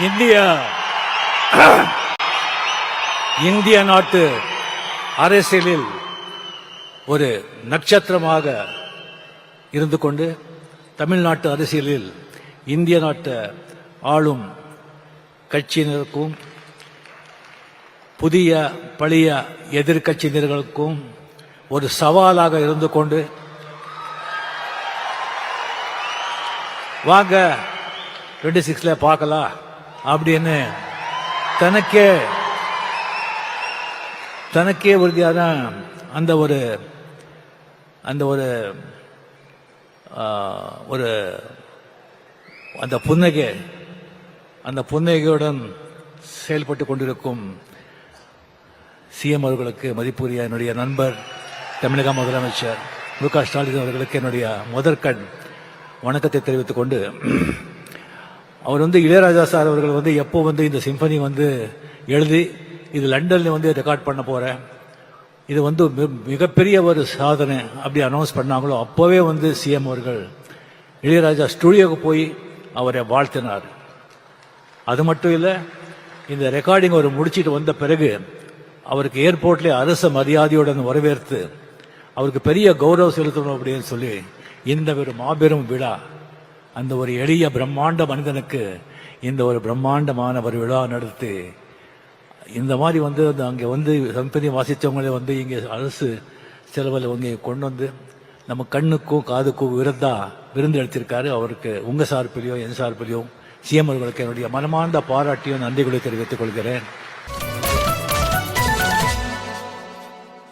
இந்திய நாட்டு அரசியலில் ஒரு நட்சத்திரமாக இருந்து கொண்டு தமிழ்நாட்டு அரசியலில் இந்திய நாட்டு ஆளும் கட்சியினருக்கும் புதிய பழைய எதிர்கட்சியினர்களுக்கும் ஒரு சவாலாக இருந்து கொண்டு வாங்க 26ல பார்க்கலாம் அப்படின்னு தனக்கே உறுதியான அந்த ஒரு அந்த புன்னகையுடன் செயல்பட்டு கொண்டிருக்கும் சிஎம் அவர்களுக்கு மதிப்புரிய என்னுடைய நண்பர் தமிழக முதலமைச்சர் மு.க. ஸ்டாலின் அவர்களுக்கு என்னுடைய முதற்கண் வணக்கத்தை தெரிவித்துக் கொண்டு, அவர் இளையராஜா சார் அவர்கள் எப்போ இந்த சிம்பனி எழுதி இது லண்டன்ல ரெக்கார்ட் பண்ண போறேன், இது மிகப்பெரிய ஒரு சாதனை அப்படி அனௌன்ஸ் பண்ணாங்களோ அப்போவே சிஎம் அவர்கள் இளையராஜா ஸ்டுடியோக்கு போய் அவரை வாழ்த்தினார். அது மட்டும் இல்லை, இந்த ரெக்கார்டிங் அவர் முடிச்சிட்டு வந்த பிறகு அவருக்கு ஏர்போர்ட்ல அரச மரியாதையுடன் வரவேற்று அவருக்கு பெரிய கௌரவம் செலுத்தணும் அப்படின்னு சொல்லி இந்த ஒரு மாபெரும் விழா, அந்த ஒரு எளிய பிரம்மாண்ட மனிதனுக்கு இந்த ஒரு பிரம்மாண்டமான ஒரு விழா நடத்தி இந்த மாதிரி அங்கே சம்பதி வாசித்தவங்களே இங்கே அரசு செலவில் கொண்டு நம்ம கண்ணுக்கும் காதுக்கும் விருந்து எடுத்திருக்காரு. அவருக்கு உங்க சார்பிலையும் என் சார்பிலையும் சிஎம் அவர்களுக்கு என்னுடைய மனமார்ந்த பாராட்டியும் நன்றிகளை தெரிவித்துக் கொள்கிறேன்.